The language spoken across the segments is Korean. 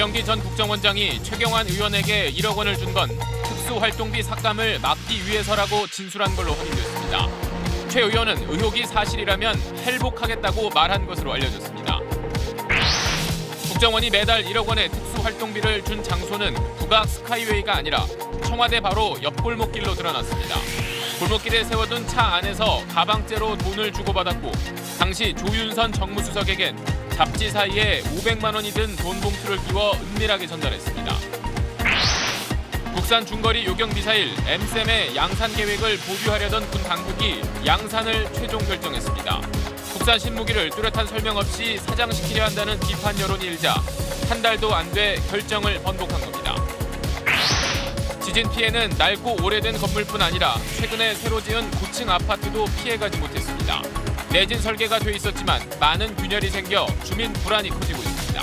이병기 전 국정원장이 최경환 의원에게 1억 원을 준 건 특수활동비 삭감을 막기 위해서라고 진술한 걸로 확인됐습니다. 최 의원은 의혹이 사실이라면 할복하겠다고 말한 것으로 알려졌습니다. 국정원이 매달 1억 원의 특수활동비를 준 장소는 북악 스카이웨이가 아니라 청와대 바로 옆 골목길로 드러났습니다. 골목길에 세워둔 차 안에서 가방째로 돈을 주고받았고 당시 조윤선 정무수석에겐 잡지 사이에 500만 원이 든 돈 봉투를 끼워 은밀하게 전달했습니다. 국산 중거리 요격 미사일 M-SAM의 양산 계획을 보류하려던 군 당국이 양산을 최종 결정했습니다. 국산 신무기를 뚜렷한 설명 없이 사장시키려 한다는 비판 여론이 일자 한 달도 안 돼 결정을 번복한 겁니다. 지진 피해는 낡고 오래된 건물뿐 아니라 최근에 새로 지은 고층 아파트도 피해가지 못했습니다. 내진 설계가 돼 있었지만 많은 균열이 생겨 주민 불안이 커지고 있습니다.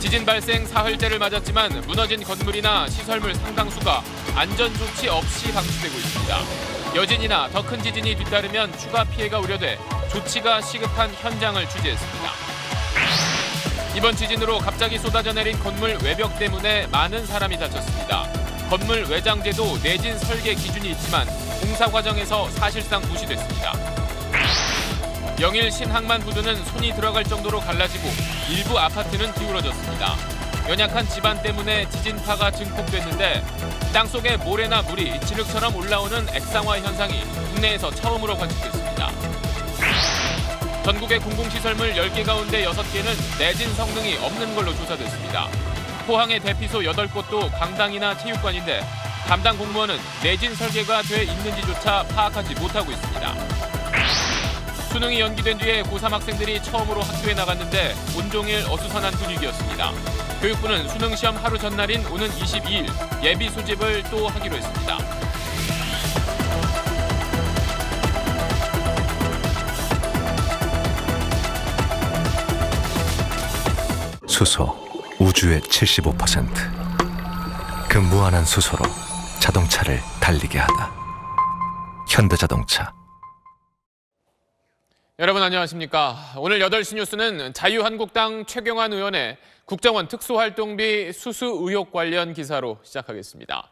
지진 발생 사흘째를 맞았지만 무너진 건물이나 시설물 상당수가 안전조치 없이 방치되고 있습니다. 여진이나 더 큰 지진이 뒤따르면 추가 피해가 우려돼 조치가 시급한 현장을 취재했습니다. 이번 지진으로 갑자기 쏟아져 내린 건물 외벽 때문에 많은 사람이 다쳤습니다. 건물 외장재도 내진 설계 기준이 있지만 공사 과정에서 사실상 무시됐습니다. 영일 신항만 부두는 손이 들어갈 정도로 갈라지고 일부 아파트는 기울어졌습니다. 연약한 지반 때문에 지진파가 증폭됐는데 땅속에 모래나 물이 진흙처럼 올라오는 액상화 현상이 국내에서 처음으로 관측됐습니다. 전국의 공공시설물 10개 가운데 6개는 내진 성능이 없는 걸로 조사됐습니다. 포항의 대피소 8곳도 강당이나 체육관인데 담당 공무원은 내진 설계가 돼 있는지조차 파악하지 못하고 있습니다. 수능이 연기된 뒤에 고3 학생들이 처음으로 학교에 나갔는데 온종일 어수선한 분위기였습니다. 교육부는 수능 시험 하루 전날인 오는 22일 예비 소집을 또 하기로 했습니다. 수소, 우주의 75%. 그 무한한 수소로 자동차를 달리게 하다. 현대자동차. 여러분 안녕하십니까. 오늘 8시 뉴스는 자유한국당 최경환 의원의 국정원 특수활동비 수수 의혹 관련 기사로 시작하겠습니다.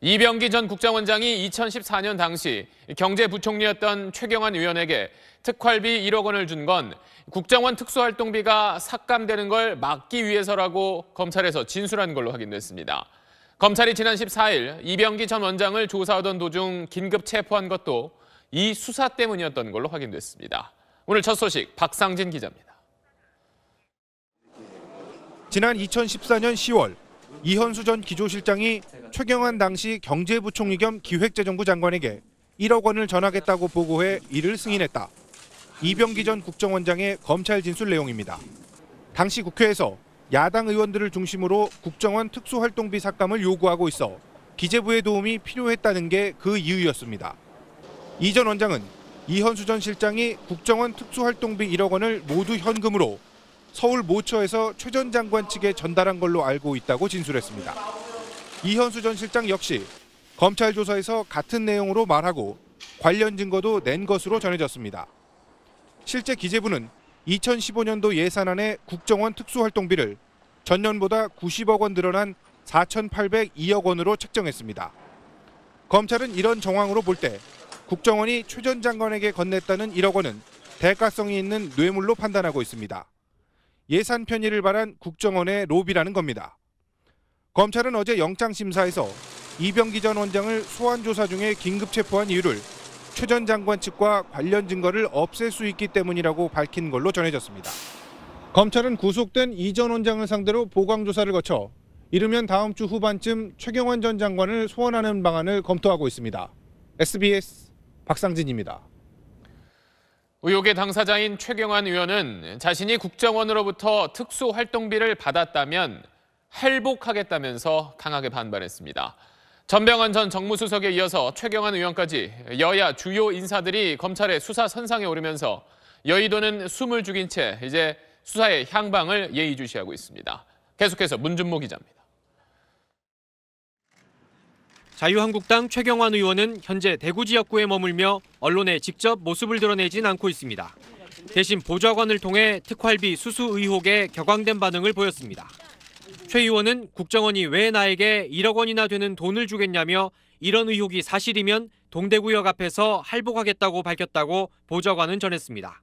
이병기 전 국정원장이 2014년 당시 경제부총리였던 최경환 의원에게 특활비 1억 원을 준 건 국정원 특수활동비가 삭감되는 걸 막기 위해서라고 검찰에서 진술한 걸로 확인됐습니다. 검찰이 지난 14일 이병기 전 원장을 조사하던 도중 긴급 체포한 것도 이 수사 때문이었던 걸로 확인됐습니다. 오늘 첫 소식 박상진 기자입니다. 지난 2014년 10월 이현수 전 기조실장이 최경환 당시 경제부총리 겸 기획재정부 장관에게 1억 원을 전하겠다고 보고해 이를 승인했다. 이병기 전 국정원장의 검찰 진술 내용입니다. 당시 국회에서 야당 의원들을 중심으로 국정원 특수활동비 삭감을 요구하고 있어 기재부의 도움이 필요했다는 게 그 이유였습니다. 이 전 원장은 이현수 전 실장이 국정원 특수활동비 1억 원을 모두 현금으로 서울 모처에서 최 전 장관 측에 전달한 걸로 알고 있다고 진술했습니다. 이현수 전 실장 역시 검찰 조사에서 같은 내용으로 말하고 관련 증거도 낸 것으로 전해졌습니다. 실제 기재부는 2015년도 예산안에 국정원 특수활동비를 전년보다 90억 원 늘어난 4,802억 원으로 책정했습니다. 검찰은 이런 정황으로 볼 때 국정원이 최 전 장관에게 건넸다는 1억 원은 대가성이 있는 뇌물로 판단하고 있습니다. 예산 편의를 바란 국정원의 로비라는 겁니다. 검찰은 어제 영장심사에서 이병기 전 원장을 소환조사 중에 긴급 체포한 이유를 최 전 장관 측과 관련 증거를 없앨 수 있기 때문이라고 밝힌 걸로 전해졌습니다. 검찰은 구속된 이 전 원장을 상대로 보강조사를 거쳐 이르면 다음 주 후반쯤 최경환 전 장관을 소환하는 방안을 검토하고 있습니다. SBS 박상진입니다. 의혹의 당사자인 최경환 의원은 자신이 국정원으로부터 특수활동비를 받았다면 할복하겠다면서 강하게 반발했습니다. 전병헌 전 정무수석에 이어서 최경환 의원까지 여야 주요 인사들이 검찰의 수사 선상에 오르면서 여의도는 숨을 죽인 채 이제 수사의 향방을 예의주시하고 있습니다. 계속해서 문준모 기자입니다. 자유한국당 최경환 의원은 현재 대구 지역구에 머물며 언론에 직접 모습을 드러내진 않고 있습니다. 대신 보좌관을 통해 특활비 수수 의혹에 격앙된 반응을 보였습니다. 최 의원은 국정원이 왜 나에게 1억 원이나 되는 돈을 주겠냐며 이런 의혹이 사실이면 동대구역 앞에서 할복하겠다고 밝혔다고 보좌관은 전했습니다.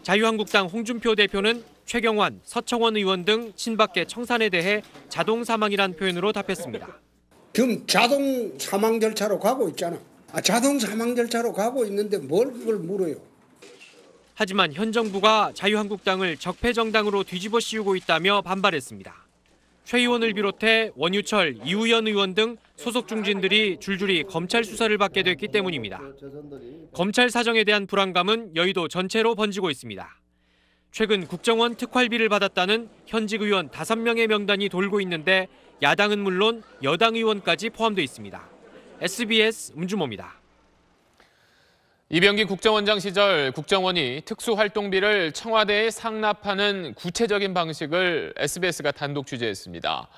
자유한국당 홍준표 대표는 최경환, 서청원 의원 등 친박계 청산에 대해 자동 사망이란 표현으로 답했습니다. 지금 자동 사망 절차로 가고 있잖아. 자동 사망 절차로 가고 있는데 뭘 그걸 물어요. 하지만 현 정부가 자유한국당을 적폐정당으로 뒤집어 씌우고 있다며 반발했습니다. 최 의원을 비롯해 원유철, 이우연 의원 등 소속 중진들이 줄줄이 검찰 수사를 받게 됐기 때문입니다. 검찰 사정에 대한 불안감은 여의도 전체로 번지고 있습니다. 최근 국정원 특활비를 받았다는 현직 의원 5명의 명단이 돌고 있는데 야당은 물론 여당 의원까지 포함돼 있습니다. SBS 문주모입니다. 이병기 국정원장 시절 국정원이 특수활동비를 청와대에 상납하는 구체적인 방식을 SBS가 단독 취재했습니다.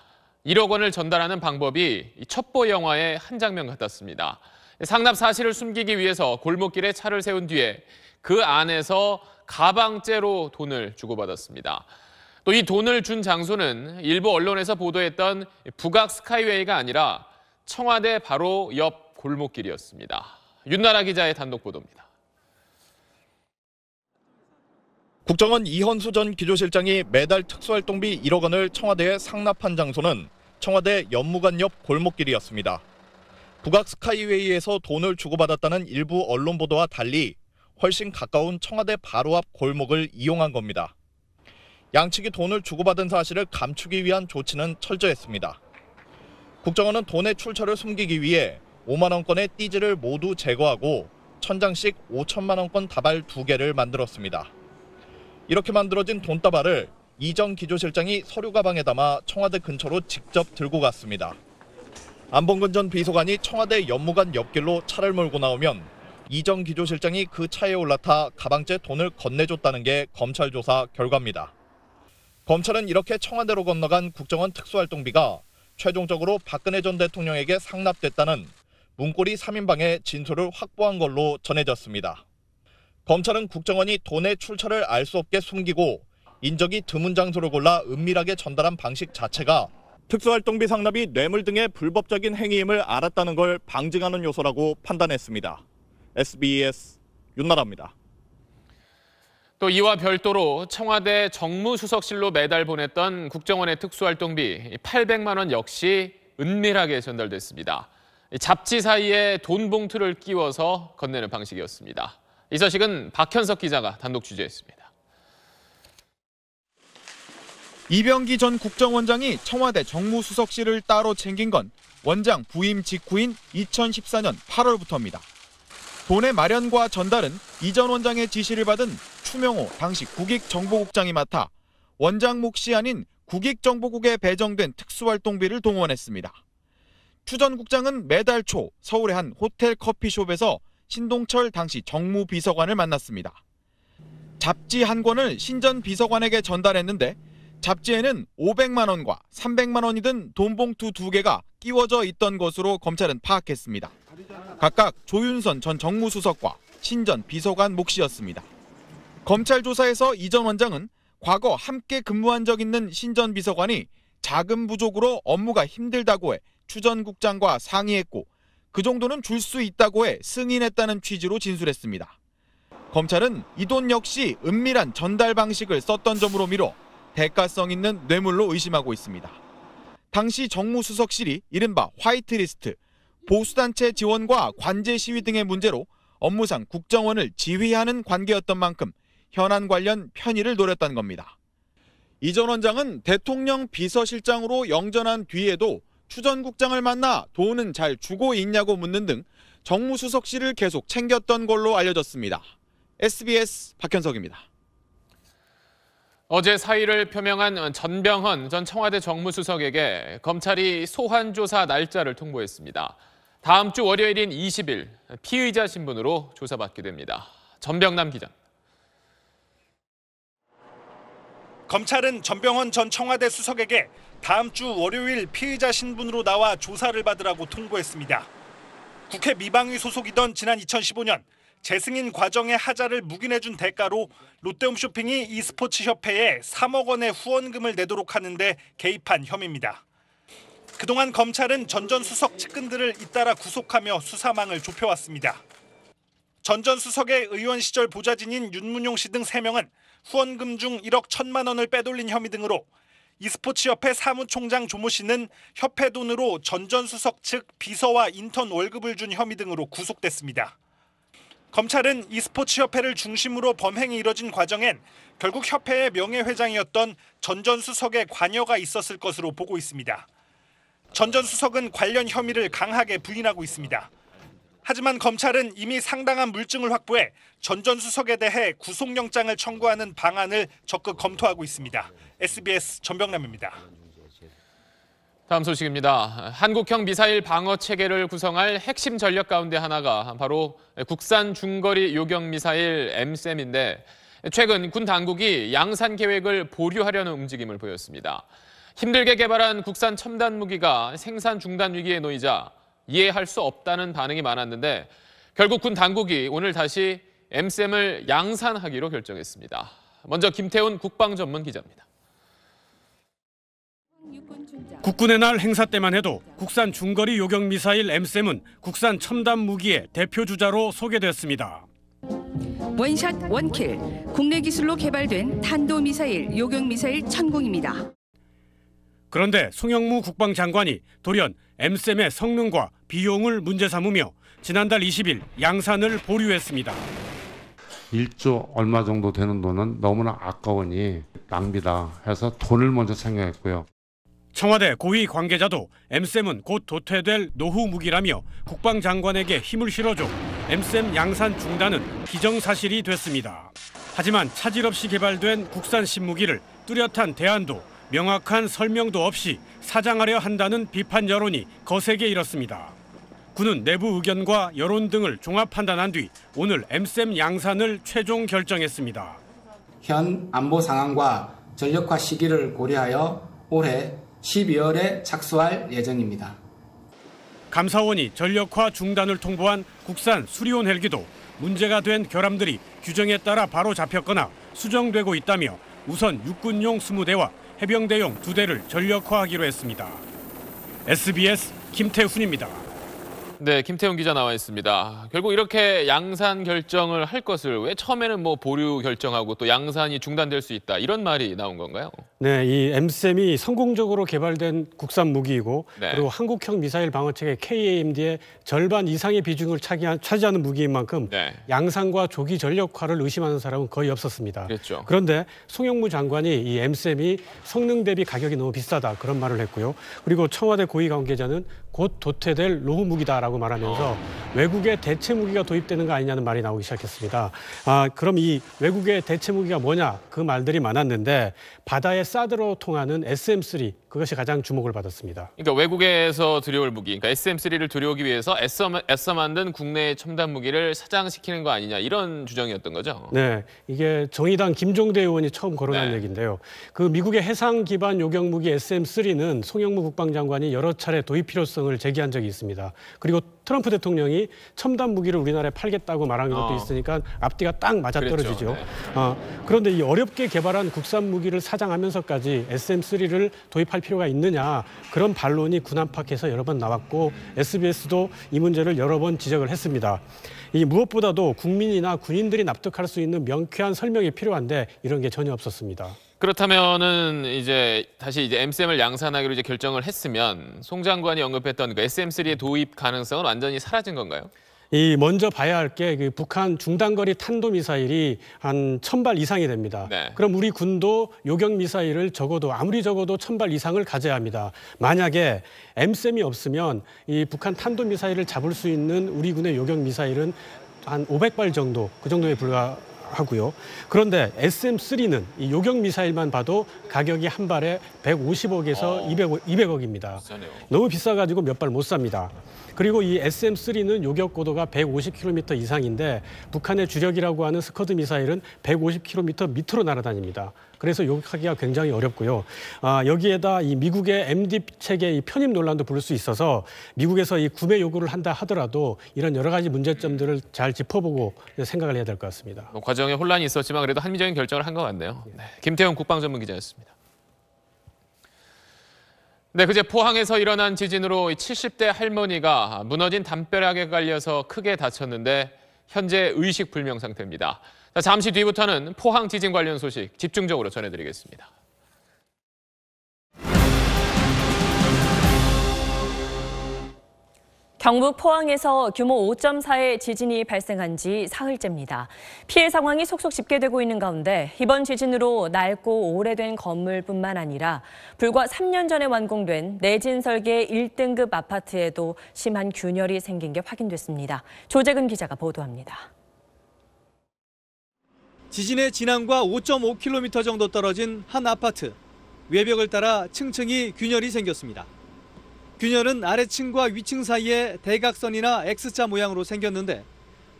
1억 원을 전달하는 방법이 첩보 영화의 한 장면 같았습니다. 상납 사실을 숨기기 위해서 골목길에 차를 세운 뒤에 그 안에서 가방째로 돈을 주고받았습니다. 또 이 돈을 준 장소는 일부 언론에서 보도했던 북악 스카이웨이가 아니라 청와대 바로 옆 골목길이었습니다. 윤나라 기자의 단독 보도입니다. 국정원 이현수 전 기조실장이 매달 특수활동비 1억 원을 청와대에 상납한 장소는 청와대 연무관 옆 골목길이었습니다. 북악 스카이웨이에서 돈을 주고받았다는 일부 언론 보도와 달리 훨씬 가까운 청와대 바로 앞 골목을 이용한 겁니다. 양측이 돈을 주고받은 사실을 감추기 위한 조치는 철저했습니다. 국정원은 돈의 출처를 숨기기 위해 5만 원권의 띠지를 모두 제거하고 1000장씩 5천만 원권 다발 2개를 만들었습니다. 이렇게 만들어진 돈다발을 이 전 기조실장이 서류 가방에 담아 청와대 근처로 직접 들고 갔습니다. 안봉근 전 비서관이 청와대 연무관 옆길로 차를 몰고 나오면 이 전 기조실장이 그 차에 올라타 가방째 돈을 건네줬다는 게 검찰 조사 결과입니다. 검찰은 이렇게 청와대로 건너간 국정원 특수활동비가 최종적으로 박근혜 전 대통령에게 상납됐다는 문고리 3인방의 진술을 확보한 걸로 전해졌습니다. 검찰은 국정원이 돈의 출처를 알 수 없게 숨기고 인적이 드문 장소를 골라 은밀하게 전달한 방식 자체가 특수활동비 상납이 뇌물 등의 불법적인 행위임을 알았다는 걸 방증하는 요소라고 판단했습니다. SBS 윤나라입니다. 또 이와 별도로 청와대 정무수석실로 매달 보냈던 국정원의 특수활동비 800만 원 역시 은밀하게 전달됐습니다. 잡지 사이에 돈 봉투를 끼워서 건네는 방식이었습니다. 이 소식은 박현석 기자가 단독 취재했습니다. 이병기 전 국정원장이 청와대 정무수석실을 따로 챙긴 건 원장 부임 직후인 2014년 8월부터입니다. 돈의 마련과 전달은 이 전 원장의 지시를 받은 추명호 당시 국익정보국장이 맡아 원장 몫이 아닌 국익정보국에 배정된 특수활동비를 동원했습니다. 추 전 국장은 매달 초 서울의 한 호텔 커피숍에서 신동철 당시 정무비서관을 만났습니다. 잡지 한 권을 신 전 비서관에게 전달했는데 잡지에는 500만 원과 300만 원이 든 돈봉투 2개가 끼워져 있던 것으로 검찰은 파악했습니다. 각각 조윤선 전 정무수석과 신 전 비서관 몫이었습니다. 검찰 조사에서 이 전 원장은 과거 함께 근무한 적 있는 신 전 비서관이 자금 부족으로 업무가 힘들다고 해 추 전 국장과 상의했고 그 정도는 줄 수 있다고 해 승인했다는 취지로 진술했습니다. 검찰은 이 돈 역시 은밀한 전달 방식을 썼던 점으로 미뤄 대가성 있는 뇌물로 의심하고 있습니다. 당시 정무수석실이 이른바 화이트리스트, 보수단체 지원과 관제 시위 등의 문제로 업무상 국정원을 지휘하는 관계였던 만큼 현안 관련 편의를 노렸다는 겁니다. 이 전 원장은 대통령 비서실장으로 영전한 뒤에도 추 전 국장을 만나 돈은 잘 주고 있냐고 묻는 등 정무수석실을 계속 챙겼던 걸로 알려졌습니다. SBS 박현석입니다. 어제 사의를 표명한 전병헌 전 청와대 정무수석에게 검찰이 소환 조사 날짜를 통보했습니다. 다음 주 월요일인 20일 피의자 신분으로 조사받게 됩니다. 전병남 기자. 검찰은 전병헌 전 청와대 수석에게 다음 주 월요일 피의자 신분으로 나와 조사를 받으라고 통보했습니다. 국회 미방위 소속이던 지난 2015년 재승인 과정의 하자를 묵인해준 대가로 롯데홈쇼핑이 e스포츠협회에 3억 원의 후원금을 내도록 하는데 개입한 혐의입니다. 그동안 검찰은 전 전 수석 측근들을 잇따라 구속하며 수사망을 좁혀왔습니다. 전 전 수석의 의원 시절 보좌진인 윤문용 씨 등 3명은 후원금 중 1억 1천만 원을 빼돌린 혐의 등으로 e스포츠협회 사무총장 조모 씨는 협회 돈으로 전 전 수석 측 비서와 인턴 월급을 준 혐의 등으로 구속됐습니다. 검찰은 e스포츠협회를 중심으로 범행이 이뤄진 과정엔 결국 협회의 명예회장이었던 전 전 수석의 관여가 있었을 것으로 보고 있습니다. 전 전 수석은 관련 혐의를 강하게 부인하고 있습니다. 하지만 검찰은 이미 상당한 물증을 확보해 전 전 수석에 대해 구속영장을 청구하는 방안을 적극 검토하고 있습니다. SBS 전병남입니다. 다음 소식입니다. 한국형 미사일 방어 체계를 구성할 핵심 전력 가운데 하나가 바로 국산 중거리 요격 미사일 MSAM인데 최근 군 당국이 양산 계획을 보류하려는 움직임을 보였습니다. 힘들게 개발한 국산 첨단 무기가 생산 중단 위기에 놓이자 이해할 수 없다는 반응이 많았는데 결국 군 당국이 오늘 다시 MSAM을 양산하기로 결정했습니다. 먼저 김태훈 국방전문기자입니다. 국군의 날 행사 때만 해도 국산 중거리 요격 미사일 MSAM은 국산 첨단 무기의 대표 주자로 소개됐습니다. 원샷 원킬, 국내 기술로 개발된 탄도미사일 요격 미사일 천궁입니다. 그런데 송영무 국방장관이 돌연 MSAM의 성능과 비용을 문제 삼으며 지난달 20일 양산을 보류했습니다. 1조 얼마 정도 되는 돈은 너무나 아까우니 낭비다 해서 돈을 먼저 생각했고요. 청와대 고위 관계자도 MSAM은 곧 도태될 노후 무기라며 국방장관에게 힘을 실어줘 MSAM 양산 중단은 기정사실이 됐습니다. 하지만 차질 없이 개발된 국산 신무기를 뚜렷한 대안도 명확한 설명도 없이 사장하려 한다는 비판 여론이 거세게 일었습니다. 군은 내부 의견과 여론 등을 종합 판단한 뒤 오늘 MSAM 양산을 최종 결정했습니다. 현 안보 상황과 전력화 시기를 고려하여 올해 12월에 착수할 예정입니다. 감사원이 전력화 중단을 통보한 국산 수리온 헬기도 문제가 된 결함들이 규정에 따라 바로 잡혔거나 수정되고 있다며 우선 육군용 20대와 해병대용 2대를 전력화하기로 했습니다. SBS 김태훈입니다. 네, 김태훈 기자 나와 있습니다. 결국 이렇게 양산 결정을 할 것을 왜 처음에는 보류 결정하고 또 양산이 중단될 수 있다 이런 말이 나온 건가요? 네, 이 MSAM이 성공적으로 개발된 국산 무기이고 네. 그리고 한국형 미사일 방어체계 KAMD의 절반 이상의 비중을 차지하는 무기인 만큼 네. 양산과 조기 전력화를 의심하는 사람은 거의 없었습니다. 그렇죠. 그런데 송영무 장관이 이 MSAM이 성능 대비 가격이 너무 비싸다 그런 말을 했고요. 그리고 청와대 고위 관계자는 곧 도태될 노후 무기다라고 말하면서 외국의 대체 무기가 도입되는 거 아니냐는 말이 나오기 시작했습니다. 그럼 이 외국의 대체 무기가 뭐냐 그 말들이 많았는데 바다의 사드로 통하는 SM-3 그것이 가장 주목을 받았습니다. 그러니까 외국에서 들여올 무기, 그러니까 SM-3를 들여오기 위해서 애써 만든 국내의 첨단 무기를 사장시키는 거 아니냐 이런 주장이었던 거죠? 네, 이게 정의당 김종대 의원이 처음 거론한 네. 얘기인데요. 그 미국의 해상 기반 요격 무기 SM-3는 송영무 국방장관이 여러 차례 도입 필요성을 제기한 적이 있습니다. 그리고 트럼프 대통령이 첨단 무기를 우리나라에 팔겠다고 말한 것도 있으니까 앞뒤가 딱 맞아떨어지죠. 네. 그런데 이 어렵게 개발한 국산 무기를 사장하면서까지 SM-3를 도입할 필요가 있느냐 그런 반론이 군 안팎에서 여러 번 나왔고 SBS도 이 문제를 여러 번 지적을 했습니다. 이 무엇보다도 국민이나 군인들이 납득할 수 있는 명쾌한 설명이 필요한데 이런 게 전혀 없었습니다. 그렇다면은 다시 MSAM을 양산하기로 결정을 했으면 송 장관이 언급했던 그 SM-3의 도입 가능성은 완전히 사라진 건가요? 먼저 봐야 할 게 북한 중단거리 탄도미사일이 한 1000발 이상이 됩니다. 네. 그럼 우리 군도 요격미사일을 아무리 적어도 1000발 이상을 가져야 합니다. 만약에 MSAM이 없으면 이 북한 탄도미사일을 잡을 수 있는 우리 군의 요격미사일은 한 500발 정도, 그 정도에 불과하고요. 그런데 SM-3는 이 요격미사일만 봐도 가격이 한 발에 150억에서 200억입니다. 비싸네요. 너무 비싸가지고 몇 발 못 삽니다. 그리고 이 SM-3는 요격 고도가 150km 이상인데 북한의 주력이라고 하는 스커드 미사일은 150km 밑으로 날아다닙니다. 그래서 요격하기가 굉장히 어렵고요. 여기에다 이 미국의 MD 체계 이 편입 논란도 부를 수 있어서 미국에서 이 구매 요구를 한다 하더라도 이런 여러 가지 문제점들을 잘 짚어보고 생각을 해야 될 것 같습니다. 과정에 혼란이 있었지만 그래도 합리적인 결정을 한 것 같네요. 네, 김태형 국방전문기자였습니다. 네, 그제 포항에서 일어난 지진으로 70대 할머니가 무너진 담벼락에 깔려서 크게 다쳤는데 현재 의식불명 상태입니다. 자, 잠시 뒤부터는 포항 지진 관련 소식 집중적으로 전해드리겠습니다. 경북 포항에서 규모 5.4의 지진이 발생한 지 사흘째입니다. 피해 상황이 속속 집계되고 있는 가운데 이번 지진으로 낡고 오래된 건물뿐만 아니라 불과 3년 전에 완공된 내진 설계 1등급 아파트에도 심한 균열이 생긴 게 확인됐습니다. 조재근 기자가 보도합니다. 지진의 진앙과 5.5km 정도 떨어진 한 아파트. 외벽을 따라 층층이 균열이 생겼습니다. 균열은 아래층과 위층 사이에 대각선이나 X자 모양으로 생겼는데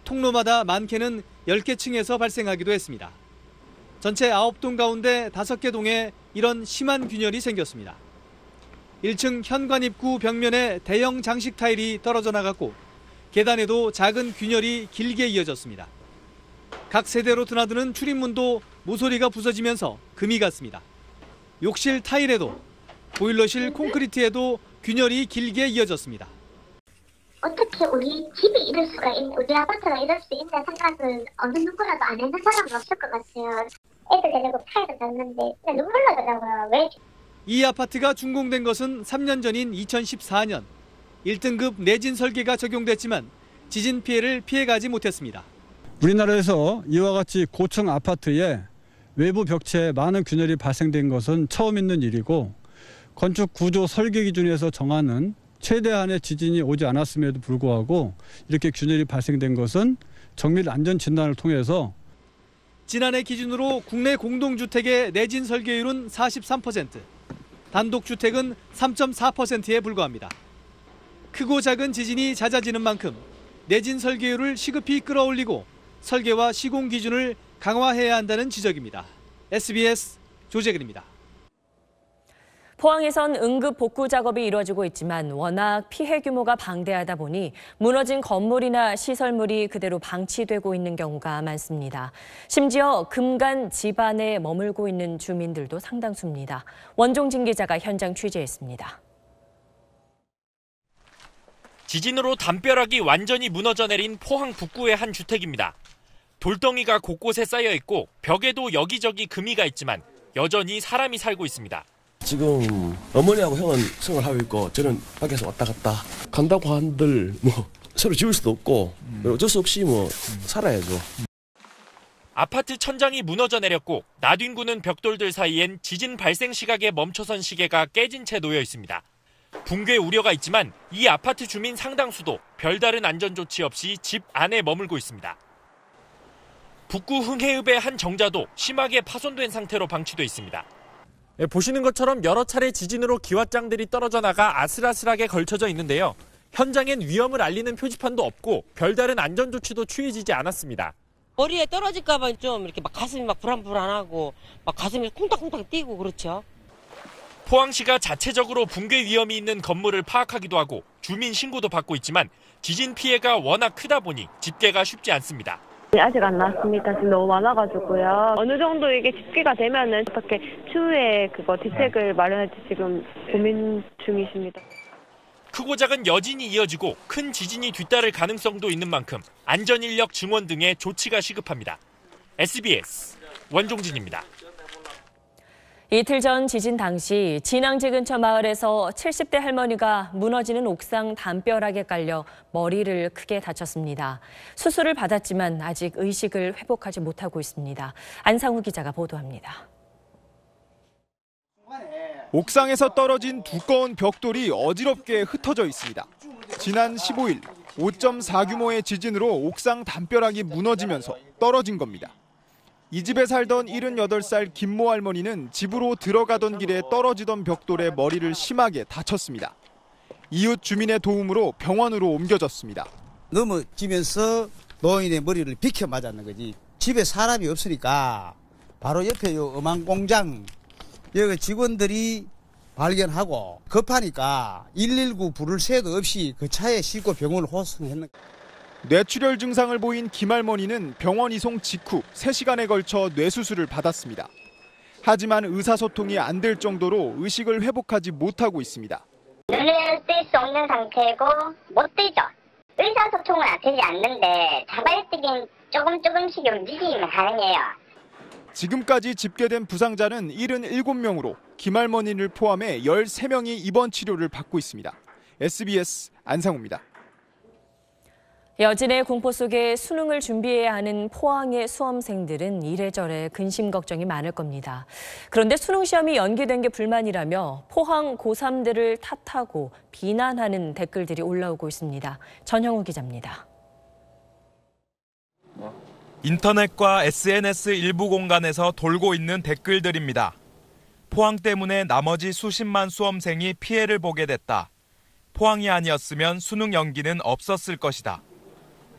통로마다 많게는 10개 층에서 발생하기도 했습니다. 전체 9동 가운데 5개 동에 이런 심한 균열이 생겼습니다. 1층 현관 입구 벽면에 대형 장식 타일이 떨어져 나갔고 계단에도 작은 균열이 길게 이어졌습니다. 각 세대로 드나드는 출입문도 모서리가 부서지면서 금이 갔습니다. 욕실 타일에도 보일러실 콘크리트에도 균열이 길게 이어졌습니다. 어떻게 우리 집이 이럴 수가 있는, 우리 아파트가 이럴 수 있는 생각은 어느 누구라도 안 했는 사람은 없을 것 같아요. 애들 데리고 타일을 놨는데 눈물 나더라고요. 왜? 이 아파트가 준공된 것은 3년 전인 2014년. 1등급 내진 설계가 적용됐지만 지진 피해를 피해가지 못했습니다. 우리나라에서 이와 같이 고층 아파트에 외부 벽체에 많은 균열이 발생된 것은 처음 있는 일이고 건축 구조 설계 기준에서 정하는 최대한의 지진이 오지 않았음에도 불구하고 이렇게 균열이 발생된 것은 정밀 안전 진단을 통해서 지난해 기준으로 국내 공동주택의 내진 설계율은 43%, 단독주택은 3.4%에 불과합니다. 크고 작은 지진이 잦아지는 만큼 내진 설계율을 시급히 끌어올리고 설계와 시공 기준을 강화해야 한다는 지적입니다. SBS 조재근입니다. 포항에선 응급 복구 작업이 이루어지고 있지만 워낙 피해 규모가 방대하다 보니 무너진 건물이나 시설물이 그대로 방치되고 있는 경우가 많습니다. 심지어 금간 집안에 머물고 있는 주민들도 상당수입니다. 원종진 기자가 현장 취재했습니다. 지진으로 담벼락이 완전히 무너져 내린 포항 북구의 한 주택입니다. 돌덩이가 곳곳에 쌓여 있고 벽에도 여기저기 금이가 있지만 여전히 사람이 살고 있습니다. 지금 어머니하고 형은 생활하고 있고 저는 밖에서 왔다 갔다 간다고 한들 새로 지을 수도 없고 어쩔 수 없이 살아야죠. 아파트 천장이 무너져 내렸고 나뒹구는 벽돌들 사이엔 지진 발생 시각에 멈춰선 시계가 깨진 채 놓여 있습니다. 붕괴 우려가 있지만 이 아파트 주민 상당수도 별다른 안전 조치 없이 집 안에 머물고 있습니다. 북구 흥해읍의 한 정자도 심하게 파손된 상태로 방치돼 있습니다. 보시는 것처럼 여러 차례 지진으로 기왓장들이 떨어져 나가 아슬아슬하게 걸쳐져 있는데요. 현장엔 위험을 알리는 표지판도 없고 별다른 안전 조치도 취해지지 않았습니다. 머리에 떨어질까 봐 좀 이렇게 막 가슴이 막 불안불안하고 막 가슴이 쿵딱쿵딱 뛰고 그렇죠. 포항시가 자체적으로 붕괴 위험이 있는 건물을 파악하기도 하고 주민 신고도 받고 있지만 지진 피해가 워낙 크다 보니 집계가 쉽지 않습니다. 아직 안 나왔습니다. 지금 너무 많아가지고요. 어느 정도 이게 집계가 되면은 어떻게 추후에 그거 대책을 마련할지 지금 고민 중이십니다. 크고 작은 여진이 이어지고 큰 지진이 뒤따를 가능성도 있는 만큼 안전인력 증원 등의 조치가 시급합니다. SBS 원종진입니다. 이틀 전 지진 당시 진앙지 근처 마을에서 70대 할머니가 무너지는 옥상 담벼락에 깔려 머리를 크게 다쳤습니다. 수술을 받았지만 아직 의식을 회복하지 못하고 있습니다. 안상우 기자가 보도합니다. 옥상에서 떨어진 두꺼운 벽돌이 어지럽게 흩어져 있습니다. 지난 15일 5.4 규모의 지진으로 옥상 담벼락이 무너지면서 떨어진 겁니다. 이 집에 살던 78살 김모 할머니는 집으로 들어가던 길에 떨어지던 벽돌에 머리를 심하게 다쳤습니다. 이웃 주민의 도움으로 병원으로 옮겨졌습니다. 넘어지면서 노인의 머리를 비켜 맞았는 거지. 집에 사람이 없으니까 바로 옆에 요 음항공장 여기 직원들이 발견하고 급하니까 119 부를 새도 없이 그 차에 싣고 병원을 호송했는 거예요. 뇌출혈 증상을 보인 김할머니는 병원 이송 직후 3시간에 걸쳐 뇌수술을 받았습니다. 하지만 의사소통이 안 될 정도로 의식을 회복하지 못하고 있습니다. 눈을 뜰 수 없는 상태고 못 뜨죠. 의사소통은 되지 않는데 자발적인 조금씩 움직임이 가능해요. 지금까지 집계된 부상자는 77명으로 김할머니를 포함해 13명이 입원 치료를 받고 있습니다. SBS 안상우입니다. 여진의 공포 속에 수능을 준비해야 하는 포항의 수험생들은 이래저래 근심 걱정이 많을 겁니다. 그런데 수능 시험이 연기된 게 불만이라며 포항 고3들을 탓하고 비난하는 댓글들이 올라오고 있습니다. 전형우 기자입니다. 인터넷과 SNS 일부 공간에서 돌고 있는 댓글들입니다. 포항 때문에 나머지 수십만 수험생이 피해를 보게 됐다. 포항이 아니었으면 수능 연기는 없었을 것이다.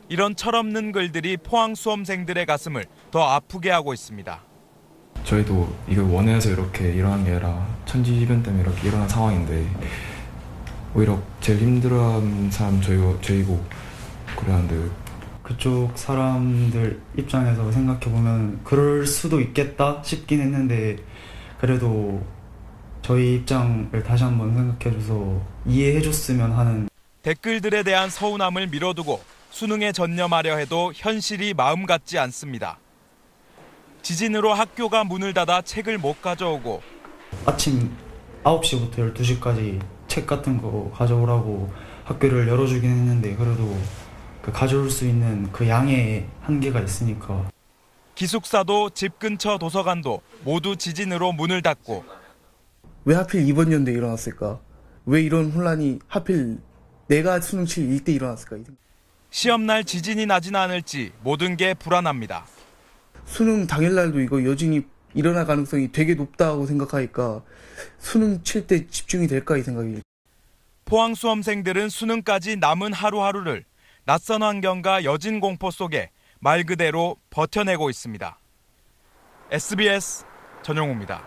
이런 철없는 글들이 포항 수험생들의 가슴을 더 아프게 하고 있습니다. 저희도 이걸 원해서 이렇게 일어난 게 아니라 천지변 때문에 이렇게 일어난 상황인데 오히려 제일 힘들어하는 사람 저희고 그러는데 그쪽 사람들 입장에서 생각해보면 그럴 수도 있겠다 싶긴 했는데 그래도 저희 입장을 다시 한번 생각해줘서 이해해줬으면 하는 댓글들에 대한 서운함을 미뤄두고 수능에 전념하려 해도 현실이 마음 같지 않습니다. 지진으로 학교가 문을 닫아 책을 못 가져오고 아침 9시부터 12시까지 책 같은 거 가져오라고 학교를 열어주긴 했는데 그래도 그 가져올 수 있는 그 양의 한계가 있으니까. 기숙사도 집 근처 도서관도 모두 지진으로 문을 닫고 왜 하필 이번 연도에 일어났을까? 왜 이런 혼란이 하필 내가 수능 칠 이때 일어났을까? 시험날 지진이 나진 않을지 모든 게 불안합니다. 수능 당일날도 이거 여진이 일어날 가능성이 되게 높다고 생각하니까 수능 칠 때 집중이 될까 이 생각이. 포항 수험생들은 수능까지 남은 하루하루를 낯선 환경과 여진 공포 속에 말 그대로 버텨내고 있습니다. SBS 전용우입니다.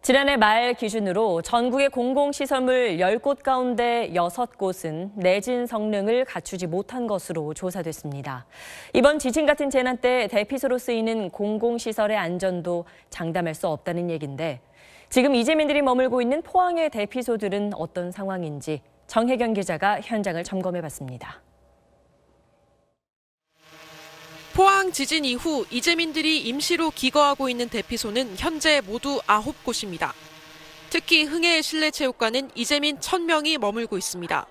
지난해 말 기준으로 전국의 공공시설물 10곳 가운데 6곳은 내진 성능을 갖추지 못한 것으로 조사됐습니다. 이번 지진 같은 재난 때 대피소로 쓰이는 공공시설의 안전도 장담할 수 없다는 얘기인데 지금 이재민들이 머물고 있는 포항의 대피소들은 어떤 상황인지 정혜경 기자가 현장을 점검해봤습니다. 포항 지진 이후 이재민들이 임시로 기거하고 있는 대피소는 현재 모두 9곳입니다. 특히 흥해 실내체육관은 이재민 1,000명이 머물고 있습니다.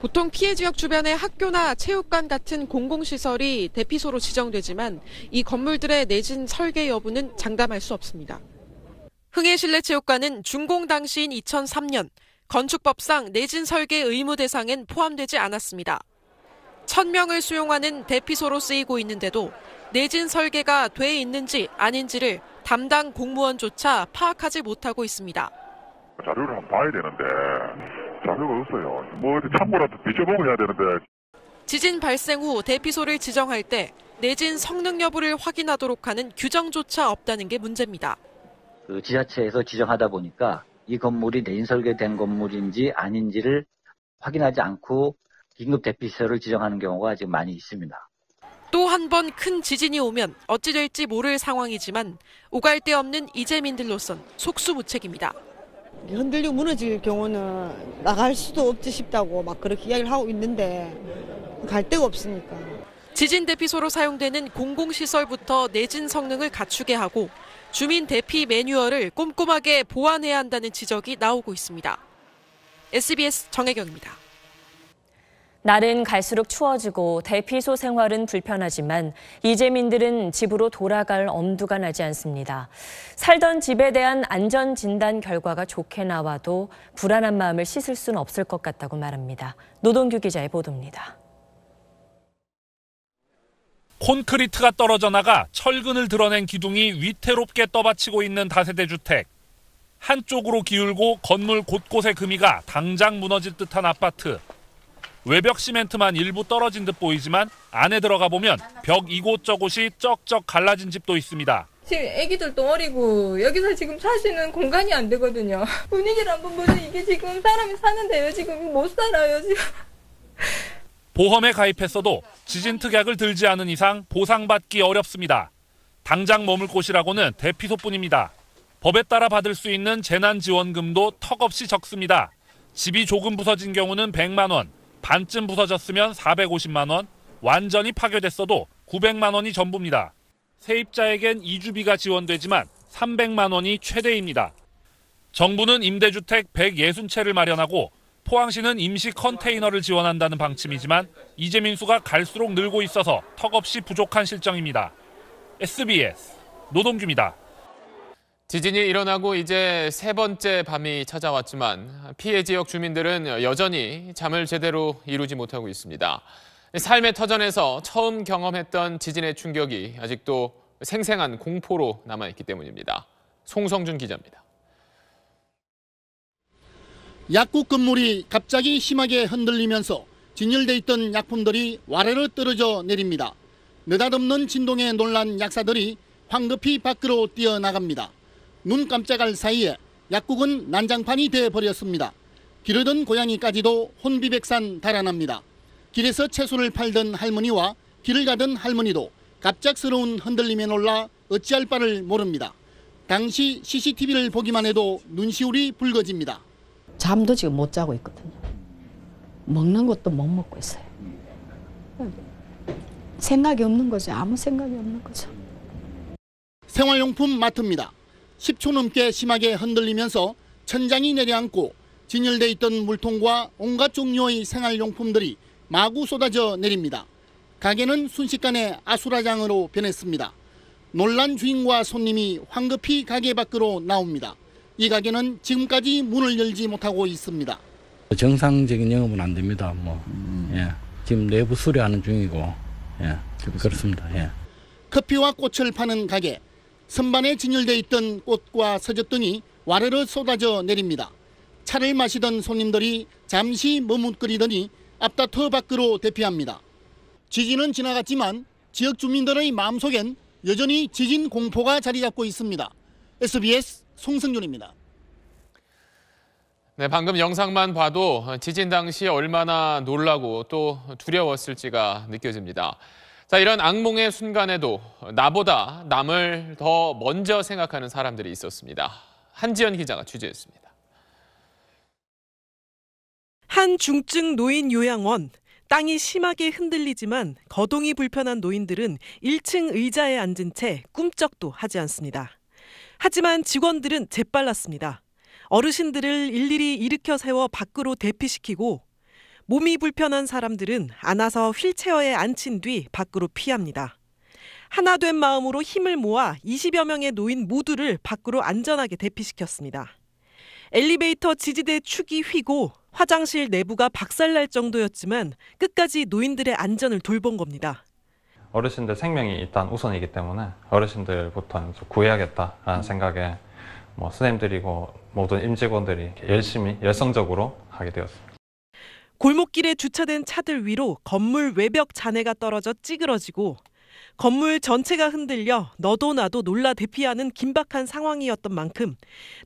보통 피해 지역 주변의 학교나 체육관 같은 공공시설이 대피소로 지정되지만 이 건물들의 내진 설계 여부는 장담할 수 없습니다. 흥해 실내체육관은 준공 당시인 2003년 건축법상 내진 설계 의무 대상엔 포함되지 않았습니다. 1,000명을 수용하는 대피소로 쓰이고 있는데도 내진 설계가 돼 있는지 아닌지를 담당 공무원조차 파악하지 못하고 있습니다. 자료를 한번 봐야 되는데 자료가 없어요. 뭐 참고라도 뒤져보고 해야 되는데. 지진 발생 후 대피소를 지정할 때 내진 성능 여부를 확인하도록 하는 규정조차 없다는 게 문제입니다. 그 지자체에서 지정하다 보니까 이 건물이 내진 설계된 건물인지 아닌지를 확인하지 않고 긴급 대피소를 지정하는 경우가 지금 많이 있습니다. 또 한 번 큰 지진이 오면 어찌 될지 모를 상황이지만 오갈 데 없는 이재민들로선 속수무책입니다. 흔들리고 무너질 경우는 나갈 수도 없지 싶다고 막 그렇게 이야기를 하고 있는데 갈 데가 없으니까. 지진 대피소로 사용되는 공공시설부터 내진 성능을 갖추게 하고 주민 대피 매뉴얼을 꼼꼼하게 보완해야 한다는 지적이 나오고 있습니다. SBS 정혜경입니다. 날은 갈수록 추워지고 대피소 생활은 불편하지만 이재민들은 집으로 돌아갈 엄두가 나지 않습니다. 살던 집에 대한 안전 진단 결과가 좋게 나와도 불안한 마음을 씻을 수는 없을 것 같다고 말합니다. 노동규 기자의 보도입니다. 콘크리트가 떨어져 나가 철근을 드러낸 기둥이 위태롭게 떠받치고 있는 다세대 주택. 한쪽으로 기울고 건물 곳곳에 금이가 당장 무너질 듯한 아파트. 외벽 시멘트만 일부 떨어진 듯 보이지만 안에 들어가 보면 벽 이곳저곳이 쩍쩍 갈라진 집도 있습니다. 지금 애기들도 어리고 여기서 지금 사시는 공간이 안 되거든요. 분위기를 한번 보세요. 이게 지금 사람이 사는데요. 지금 못 살아요. 지금. 보험에 가입했어도 지진 특약을 들지 않은 이상 보상받기 어렵습니다. 당장 머물 곳이라고는 대피소뿐입니다. 법에 따라 받을 수 있는 재난지원금도 턱없이 적습니다. 집이 조금 부서진 경우는 100만 원, 반쯤 부서졌으면 450만 원, 완전히 파괴됐어도 900만 원이 전부입니다. 세입자에겐 이주비가 지원되지만 300만 원이 최대입니다. 정부는 임대주택 160채를 마련하고 포항시는 임시 컨테이너를 지원한다는 방침이지만 이재민 수가 갈수록 늘고 있어서 턱없이 부족한 실정입니다. SBS 노동규입니다. 지진이 일어나고 이제 세 번째 밤이 찾아왔지만 피해 지역 주민들은 여전히 잠을 제대로 이루지 못하고 있습니다. 삶의 터전에서 처음 경험했던 지진의 충격이 아직도 생생한 공포로 남아있기 때문입니다. 송성준 기자입니다. 약국 건물이 갑자기 심하게 흔들리면서 진열돼 있던 약품들이 와르르 떨어져 내립니다. 느닷없는 진동에 놀란 약사들이 황급히 밖으로 뛰어나갑니다. 눈 깜짝할 사이에 약국은 난장판이 돼버렸습니다. 기르던 고양이까지도 혼비백산 달아납니다. 길에서 채소를 팔던 할머니와 길을 가던 할머니도 갑작스러운 흔들림에 놀라 어찌할 바를 모릅니다. 당시 CCTV를 보기만 해도 눈시울이 붉어집니다. 잠도 지금 못 자고 있거든요. 먹는 것도 못 먹고 있어요. 생각이 없는 거죠. 아무 생각이 없는 거죠. 생활용품 마트입니다. 10초 넘게 심하게 흔들리면서 천장이 내려앉고 진열돼 있던 물통과 온갖 종류의 생활용품들이 마구 쏟아져 내립니다. 가게는 순식간에 아수라장으로 변했습니다. 놀란 주인과 손님이 황급히 가게 밖으로 나옵니다. 이 가게는 지금까지 문을 열지 못하고 있습니다. 정상적인 영업은 안 됩니다. 지금 내부 수리하는 중이고, 그렇습니다. 커피와 꽃을 파는 가게. 선반에 진열돼 있던 꽃과 서적등이 와르르 쏟아져 내립니다. 차를 마시던 손님들이 잠시 머뭇거리더니 앞다퉈 밖으로 대피합니다. 지진은 지나갔지만 지역 주민들의 마음속엔 여전히 지진 공포가 자리 잡고 있습니다. SBS 송승준입니다. 네, 방금 영상만 봐도 지진 당시 얼마나 놀라고 또 두려웠을지가 느껴집니다. 자, 이런 악몽의 순간에도 나보다 남을 더 먼저 생각하는 사람들이 있었습니다. 한지연 기자가 취재했습니다. 한 중증 노인 요양원. 땅이 심하게 흔들리지만 거동이 불편한 노인들은 1층 의자에 앉은 채 꿈쩍도 하지 않습니다. 하지만 직원들은 재빨랐습니다. 어르신들을 일일이 일으켜 세워 밖으로 대피시키고 몸이 불편한 사람들은 안아서 휠체어에 앉힌 뒤 밖으로 피합니다. 하나 된 마음으로 힘을 모아 20여 명의 노인 모두를 밖으로 안전하게 대피시켰습니다. 엘리베이터 지지대 축이 휘고 화장실 내부가 박살날 정도였지만 끝까지 노인들의 안전을 돌본 겁니다. 어르신들 생명이 일단 우선이기 때문에 어르신들부터 구해야겠다라는 생각에 선생님들이고 모든 임직원들이 열심히 열성적으로 하게 되었습니다. 골목길에 주차된 차들 위로 건물 외벽 잔해가 떨어져 찌그러지고 건물 전체가 흔들려 너도 나도 놀라 대피하는 긴박한 상황이었던 만큼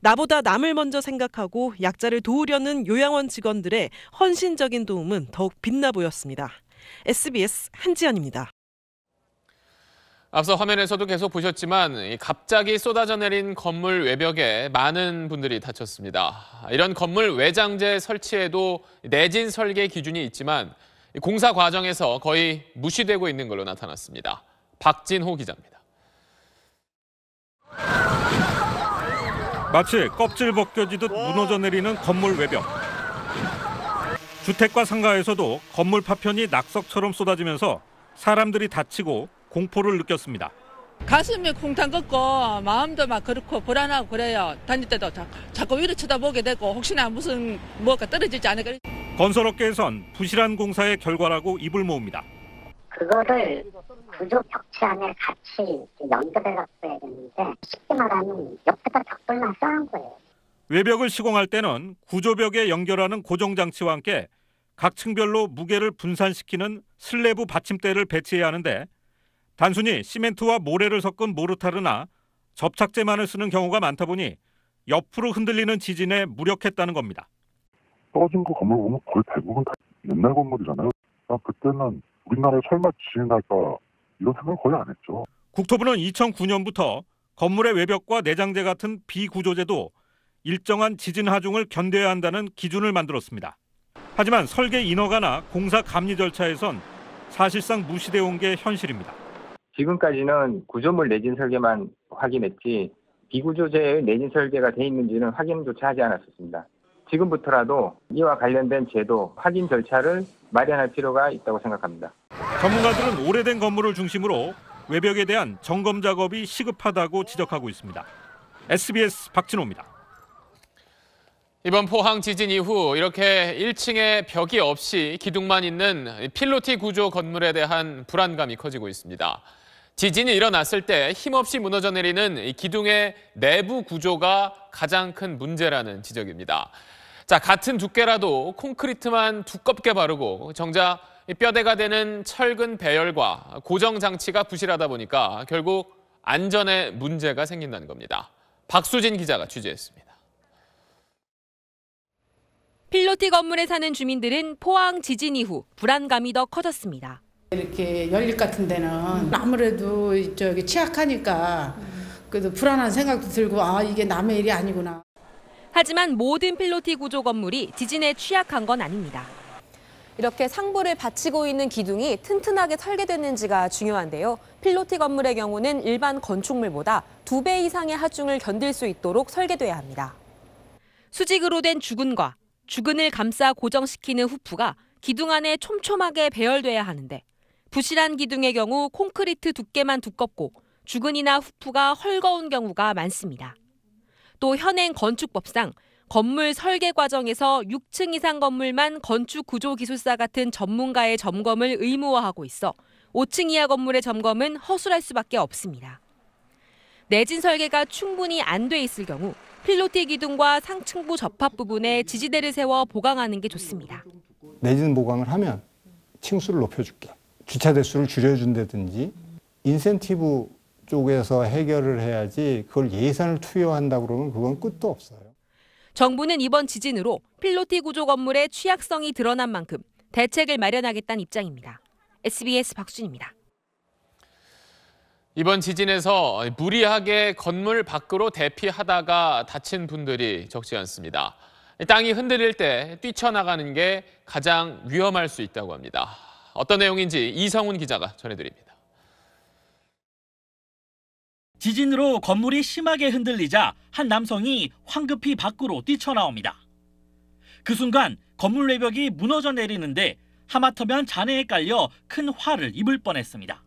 나보다 남을 먼저 생각하고 약자를 도우려는 요양원 직원들의 헌신적인 도움은 더욱 빛나 보였습니다. SBS 한지연입니다. 앞서 화면에서도 계속 보셨지만 갑자기 쏟아져 내린 건물 외벽에 많은 분들이 다쳤습니다. 이런 건물 외장재 설치에도 내진 설계 기준이 있지만 공사 과정에서 거의 무시되고 있는 걸로 나타났습니다. 박진호 기자입니다. 마치 껍질 벗겨지듯 무너져 내리는 건물 외벽. 주택과 상가에서도 건물 파편이 낙석처럼 쏟아지면서 사람들이 다치고 공포를 느꼈습니다. 가슴이 쿵탕 걷고 마음도 막 그렇고 불안하고 그래요. 다닐 때도 자꾸 위로 쳐다보게 되고 혹시나 무슨 뭐가 떨어지지 않을까. 건설업계에선 부실한 공사의 결과라고 입을 모읍니다. 그거를 구조 벽체 안에 같이 연결해놨어야 되는데 쉽게 말하면 옆에다 벽돌만 쌓은 거예요. 외벽을 시공할 때는 구조벽에 연결하는 고정장치와 함께 각 층별로 무게를 분산시키는 슬래브 받침대를 배치해야 하는데 단순히 시멘트와 모래를 섞은 모르타르나 접착제만을 쓰는 경우가 많다 보니 옆으로 흔들리는 지진에 무력했다는 겁니다. 떨어진 거 건물 보면 거의 대부분 다 옛날 건물이잖아요. 그때는 우리나라에 설마 지진이 날까 이런 생각을 거의 안 했죠. 국토부는 2009년부터 건물의 외벽과 내장재 같은 비구조재도 일정한 지진 하중을 견뎌야 한다는 기준을 만들었습니다. 하지만 설계 인허가나 공사 감리 절차에선 사실상 무시되어 온 게 현실입니다. 지금까지는 구조물 내진 설계만 확인했지 비구조재의 내진 설계가 돼 있는지는 확인조차 하지 않았었습니다. 지금부터라도 이와 관련된 제도, 확인 절차를 마련할 필요가 있다고 생각합니다. 전문가들은 오래된 건물을 중심으로 외벽에 대한 점검 작업이 시급하다고 지적하고 있습니다. SBS 박진호입니다. 이번 포항 지진 이후 이렇게 1층에 벽이 없이 기둥만 있는 필로티 구조 건물에 대한 불안감이 커지고 있습니다. 지진이 일어났을 때 힘없이 무너져 내리는 기둥의 내부 구조가 가장 큰 문제라는 지적입니다. 자, 같은 두께라도 콘크리트만 두껍게 바르고 정작 뼈대가 되는 철근 배열과 고정 장치가 부실하다 보니까 결국 안전에 문제가 생긴다는 겁니다. 박수진 기자가 취재했습니다. 필로티 건물에 사는 주민들은 포항 지진 이후 불안감이 더 커졌습니다. 이렇게 연립 같은 데는 아무래도 취약하니까 그래도 불안한 생각도 들고 이게 남의 일이 아니구나. 하지만 모든 필로티 구조 건물이 지진에 취약한 건 아닙니다. 이렇게 상부를 받치고 있는 기둥이 튼튼하게 설계됐는지가 중요한데요. 필로티 건물의 경우는 일반 건축물보다 2배 이상의 하중을 견딜 수 있도록 설계돼야 합니다. 수직으로 된 주근과 주근을 감싸 고정시키는 후프가 기둥 안에 촘촘하게 배열돼야 하는데 부실한 기둥의 경우 콘크리트 두께만 두껍고 주근이나 후프가 헐거운 경우가 많습니다. 또 현행 건축법상 건물 설계 과정에서 6층 이상 건물만 건축구조기술사 같은 전문가의 점검을 의무화하고 있어 5층 이하 건물의 점검은 허술할 수밖에 없습니다. 내진 설계가 충분히 안 돼 있을 경우 필로티 기둥과 상층부 접합 부분에 지지대를 세워 보강하는 게 좋습니다. 내진 보강을 하면 층수를 높여줄게. 주차 대수를 줄여준다든지 인센티브 쪽에서 해결을 해야지 그걸 예산을 투여한다 그러면 그건 끝도 없어요. 정부는 이번 지진으로 필로티 구조 건물의 취약성이 드러난 만큼 대책을 마련하겠다는 입장입니다. SBS 박순입니다. 이번 지진에서 무리하게 건물 밖으로 대피하다가 다친 분들이 적지 않습니다. 땅이 흔들릴 때 뛰쳐나가는 게 가장 위험할 수 있다고 합니다. 어떤 내용인지 이성훈 기자가 전해드립니다. 지진으로 건물이 심하게 흔들리자 한 남성이 황급히 밖으로 뛰쳐나옵니다. 그 순간 건물 외벽이 무너져 내리는데 하마터면 잔해에 깔려 큰 화를 입을 뻔했습니다.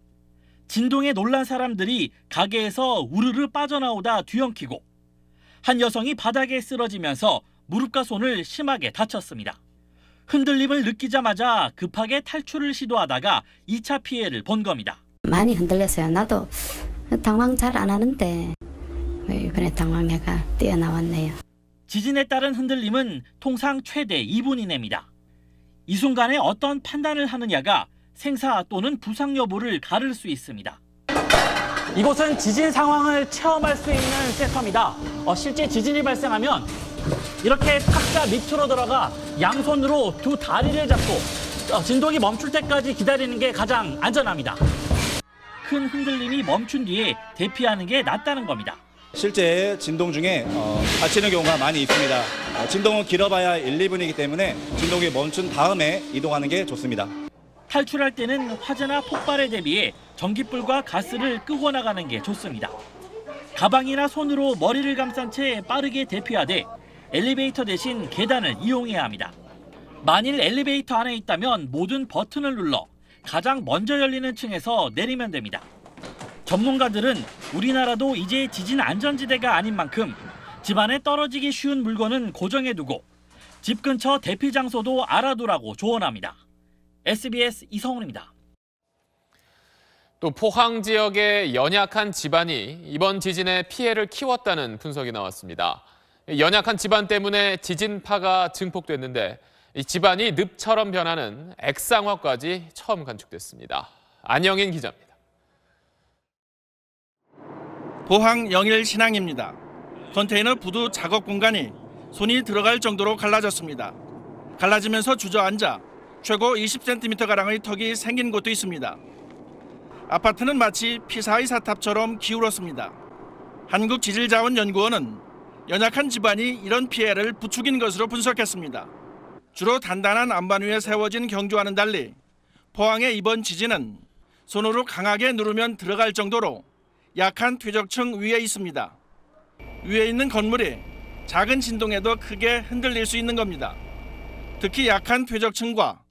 진동에 놀란 사람들이 가게에서 우르르 빠져나오다 뒤엉키고 한 여성이 바닥에 쓰러지면서 무릎과 손을 심하게 다쳤습니다. 흔들림을 느끼자마자 급하게 탈출을 시도하다가 2차 피해를 본 겁니다. 많이 흔들렸어요. 나도 당황 잘 안 하는데 이번에 당황해가 뛰어나왔네요. 지진에 따른 흔들림은 통상 최대 2분 이내입니다. 이 순간에 어떤 판단을 하느냐가 생사 또는 부상 여부를 가를 수 있습니다. 이곳은 지진 상황을 체험할 수 있는 센터입니다. 실제 지진이 발생하면 이렇게 탁자 밑으로 들어가 양손으로 두 다리를 잡고 진동이 멈출 때까지 기다리는 게 가장 안전합니다. 큰 흔들림이 멈춘 뒤에 대피하는 게 낫다는 겁니다. 실제 진동 중에 다치는 경우가 많이 있습니다. 진동은 길어봐야 1, 2분이기 때문에 진동이 멈춘 다음에 이동하는 게 좋습니다. 탈출할 때는 화재나 폭발에 대비해 전기불과 가스를 끄고 나가는 게 좋습니다. 가방이나 손으로 머리를 감싼 채 빠르게 대피하되 엘리베이터 대신 계단을 이용해야 합니다. 만일 엘리베이터 안에 있다면 모든 버튼을 눌러 가장 먼저 열리는 층에서 내리면 됩니다. 전문가들은 우리나라도 이제 지진 안전지대가 아닌 만큼 집안에 떨어지기 쉬운 물건은 고정해두고 집 근처 대피 장소도 알아두라고 조언합니다. SBS 이성훈입니다. 또 포항 지역의 연약한 집안이 이번 지진에 피해를 키웠다는 분석이 나왔습니다. 연약한 집안 때문에 지진파가 증폭됐는데 이 집안이 늪처럼 변하는 액상화까지 처음 관측됐습니다. 안영인 기자입니다. 포항 영일 신항입니다. 컨테이너 부두 작업 공간이 손이 들어갈 정도로 갈라졌습니다. 갈라지면서 주저앉아 최고 20cm가량의 턱이 생긴 곳도 있습니다. 아파트는 마치 피사의 사탑처럼 기울었습니다. 한국지질자원연구원은 연약한 집안이 이런 피해를 부추긴 것으로 분석했습니다. 주로 단단한 안반 위에 세워진 경주와는 달리 포항의 이번 지진은 손으로 강하게 누르면 들어갈 정도로 약한 퇴적층 위에 있습니다. 위에 있는 건물이 작은 진동에도 크게 흔들릴 수 있는 겁니다. 특히 약한 퇴적층과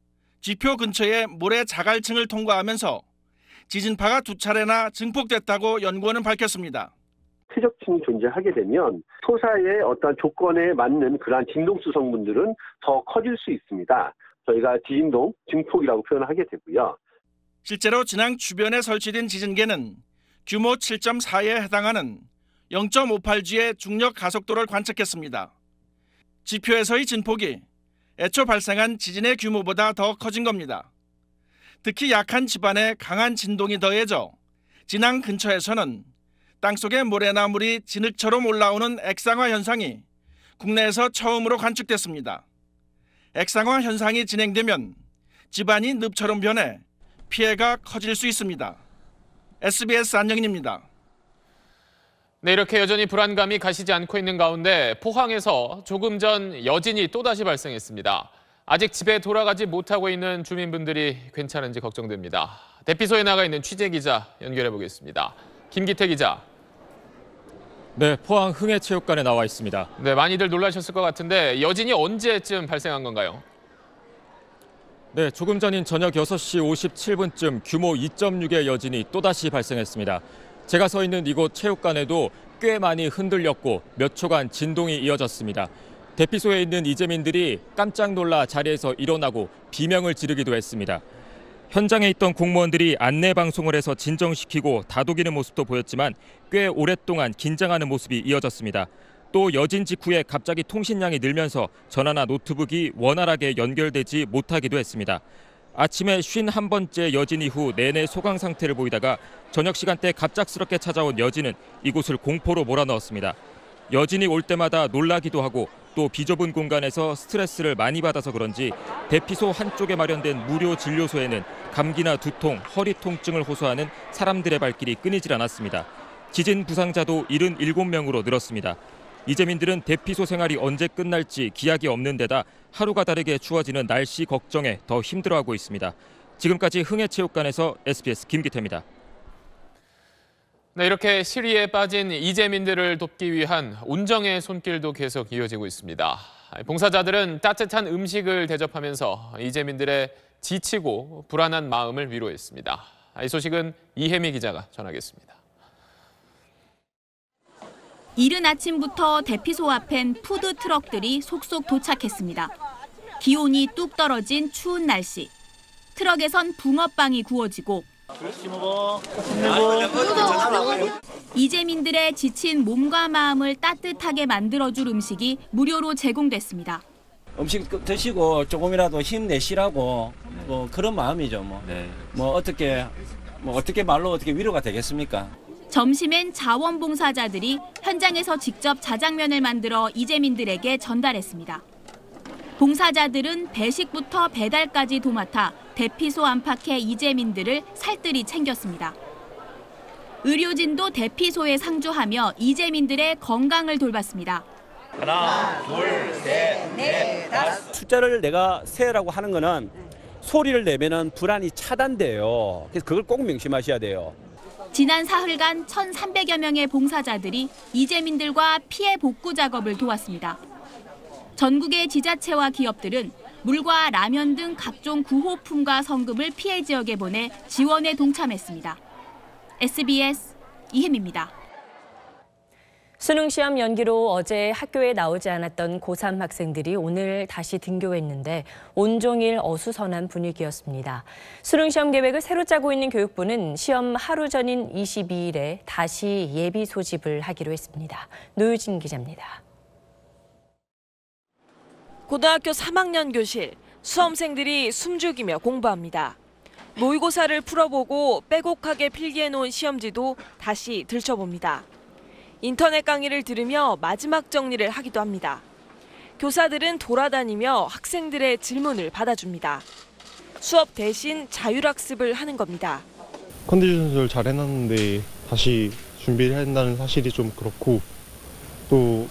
지표 근처의 모래 자갈층을 통과하면서 지진파가 2차례나 증폭됐다고 연구원은 밝혔습니다. 퇴적층이 존재하게 되면 토사의 어떤 조건에 맞는 그러한 진동수 성분들은 더 커질 수 있습니다. 저희가 지진동 증폭이라고 표현하게 되고요. 실제로 진앙 주변에 설치된 지진계는 규모 7.4에 해당하는 0.58G의 중력 가속도를 관측했습니다. 지표에서의 진폭이 애초 발생한 지진의 규모보다 더 커진 겁니다. 특히 약한 집안에 강한 진동이 더해져 진앙 근처에서는 땅속의 모래나 물이 진흙처럼 올라오는 액상화 현상이 국내에서 처음으로 관측됐습니다. 액상화 현상이 진행되면 집안이 늪처럼 변해 피해가 커질 수 있습니다. SBS 안영인입니다. 네, 이렇게 여전히 불안감이 가시지 않고 있는 가운데 포항에서 조금 전 여진이 또다시 발생했습니다. 아직 집에 돌아가지 못하고 있는 주민분들이 괜찮은지 걱정됩니다. 대피소에 나가 있는 취재기자 연결해 보겠습니다. 김기태 기자. 네, 포항 흥해체육관에 나와 있습니다. 네, 많이들 놀라셨을 것 같은데 여진이 언제쯤 발생한 건가요? 네, 조금 전인 저녁 6시 57분쯤 규모 2.6의 여진이 또다시 발생했습니다. 제가 서 있는 이곳 체육관에도 꽤 많이 흔들렸고 몇 초간 진동이 이어졌습니다. 대피소에 있는 이재민들이 깜짝 놀라 자리에서 일어나고 비명을 지르기도 했습니다. 현장에 있던 공무원들이 안내 방송을 해서 진정시키고 다독이는 모습도 보였지만 꽤 오랫동안 긴장하는 모습이 이어졌습니다. 또 여진 직후에 갑자기 통신량이 늘면서 전화나 노트북이 원활하게 연결되지 못하기도 했습니다. 아침에 51번째 여진 이후 내내 소강 상태를 보이다가 저녁 시간대 갑작스럽게 찾아온 여진은 이곳을 공포로 몰아넣었습니다. 여진이 올 때마다 놀라기도 하고 또 비좁은 공간에서 스트레스를 많이 받아서 그런지 대피소 한쪽에 마련된 무료 진료소에는 감기나 두통, 허리 통증을 호소하는 사람들의 발길이 끊이질 않았습니다. 지진 부상자도 77명으로 늘었습니다. 이재민들은 대피소 생활이 언제 끝날지 기약이 없는 데다 하루가 다르게 추워지는 날씨 걱정에 더 힘들어하고 있습니다. 지금까지 흥해체육관에서 SBS 김기태입니다. 네, 이렇게 시리에 빠진 이재민들을 돕기 위한 온정의 손길도 계속 이어지고 있습니다. 봉사자들은 따뜻한 음식을 대접하면서 이재민들의 지치고 불안한 마음을 위로했습니다. 이 소식은 이혜미 기자가 전하겠습니다. 이른 아침부터 대피소 앞엔 푸드 트럭들이 속속 도착했습니다. 기온이 뚝 떨어진 추운 날씨. 트럭에선 붕어빵이 구워지고 이재민들의 지친 몸과 마음을 따뜻하게 만들어줄 음식이 무료로 제공됐습니다. 음식 드시고 조금이라도 힘내시라고 뭐 그런 마음이죠. 어떻게 말로 어떻게 위로가 되겠습니까? 점심엔 자원봉사자들이 현장에서 직접 자장면을 만들어 이재민들에게 전달했습니다. 봉사자들은 배식부터 배달까지 도맡아 대피소 안팎의 이재민들을 살뜰히 챙겼습니다. 의료진도 대피소에 상주하며 이재민들의 건강을 돌봤습니다. 하나, 둘, 셋, 넷, 다섯. 숫자를 내가 세라고 하는 거는 소리를 내면은 불안이 차단돼요. 그래서 그걸 꼭 명심하셔야 돼요. 지난 사흘간 1,300여 명의 봉사자들이 이재민들과 피해 복구 작업을 도왔습니다. 전국의 지자체와 기업들은 물과 라면 등 각종 구호품과 성금을 피해 지역에 보내 지원에 동참했습니다. SBS 이혜미입니다. 수능 시험 연기로 어제 학교에 나오지 않았던 고3 학생들이 오늘 다시 등교했는데 온종일 어수선한 분위기였습니다. 수능 시험 계획을 새로 짜고 있는 교육부는 시험 하루 전인 22일에 다시 예비 소집을 하기로 했습니다. 노유진 기자입니다. 고등학교 3학년 교실, 수험생들이 숨죽이며 공부합니다. 모의고사를 풀어보고 빼곡하게 필기해놓은 시험지도 다시 들춰봅니다. 인터넷 강의를 들으며 마지막 정리를 하기도 합니다. 교사들은 돌아다니며 학생들의 질문을 받아줍니다. 수업 대신 자율학습을 하는 겁니다. 컨디션 조절 잘 해놨는데 다시 준비를 해야 한다는 사실이 좀 그렇고 또